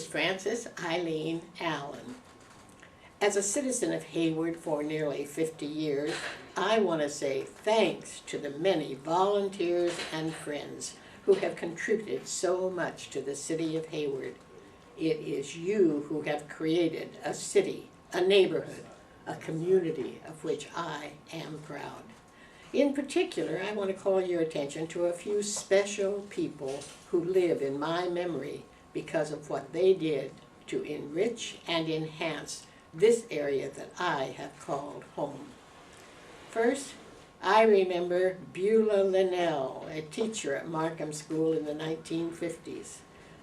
Frances Aileen Allen. As a citizen of Hayward for nearly 50 years, I want to say thanks to the many volunteers and friends who have contributed so much to the city of Hayward. It is you who have created a city, a neighborhood, a community of which I am proud. In particular, I want to call your attention to a few special people who live in my memory because of what they did to enrich and enhance this area that I have called home. First, I remember Beulah Linnell, a teacher at Markham School in the 1950s.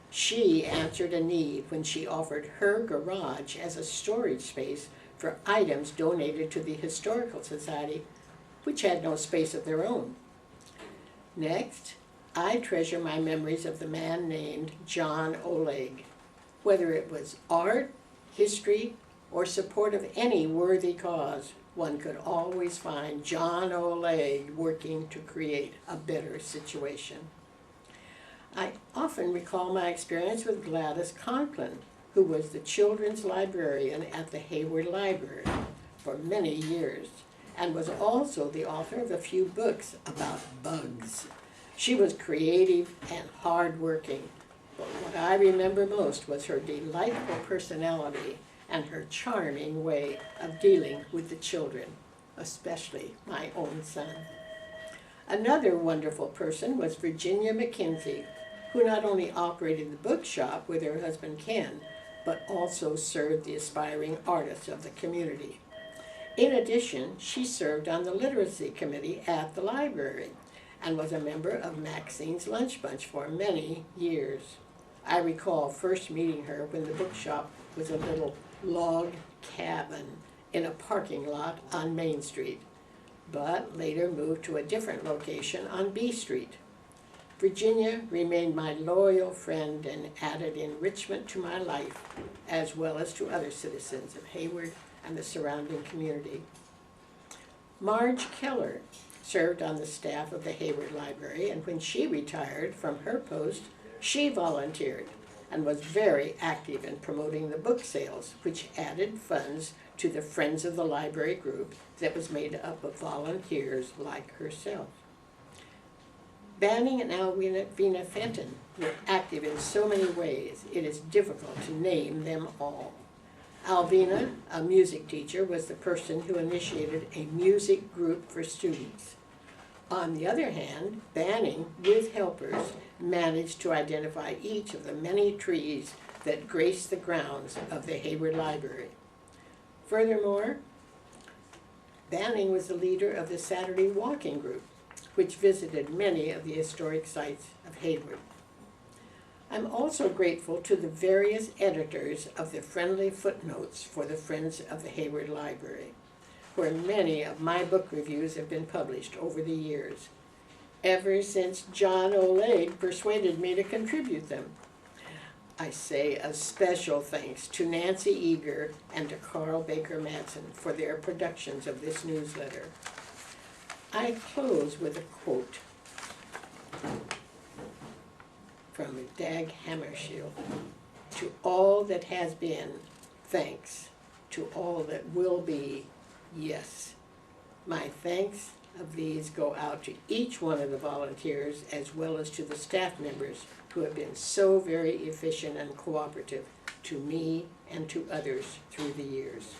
She answered a need when she offered her garage as a storage space for items donated to the Historical Society, which had no space of their own. Next, I treasure my memories of the man named John Oleg. Whether it was art, history, or support of any worthy cause, one could always find John Oleg working to create a better situation. I often recall my experience with Gladys Conklin, who was the children's librarian at the Hayward Library for many years, and was also the author of a few books about bugs. She was creative and hardworking, but what I remember most was her delightful personality and her charming way of dealing with the children, especially my own son. Another wonderful person was Virginia McKenzie, who not only operated the bookshop with her husband Ken, but also served the aspiring artists of the community. In addition, she served on the literacy committee at the library and was a member of Maxine's Lunch Bunch for many years. I recall first meeting her when the bookshop was a little log cabin in a parking lot on Main Street, but later moved to a different location on B Street. Virginia remained my loyal friend and added enrichment to my life, as well as to other citizens of Hayward and the surrounding community. Marge Keller served on the staff of the Hayward Library, and when she retired from her post, she volunteered and was very active in promoting the book sales, which added funds to the Friends of the Library group that was made up of volunteers like herself. Banning and Alvina Fenton were active in so many ways, it is difficult to name them all. Alvina, a music teacher, was the person who initiated a music group for students. On the other hand, Banning, with helpers, managed to identify each of the many trees that grace the grounds of the Hayward Library. Furthermore, Banning was the leader of the Saturday Walking Group, which visited many of the historic sites of Hayward. I'm also grateful to the various editors of the friendly footnotes for the Friends of the Hayward Library, where many of my book reviews have been published over the years, ever since John Oleg persuaded me to contribute them. I say a special thanks to Nancy Eager and to Carl Baker Madsen for their productions of this newsletter. I close with a quote from Dag Hammarskjöld. To all that has been, thanks. To all that will be, yes. My thanks of these go out to each one of the volunteers as well as to the staff members who have been so very efficient and cooperative to me and to others through the years.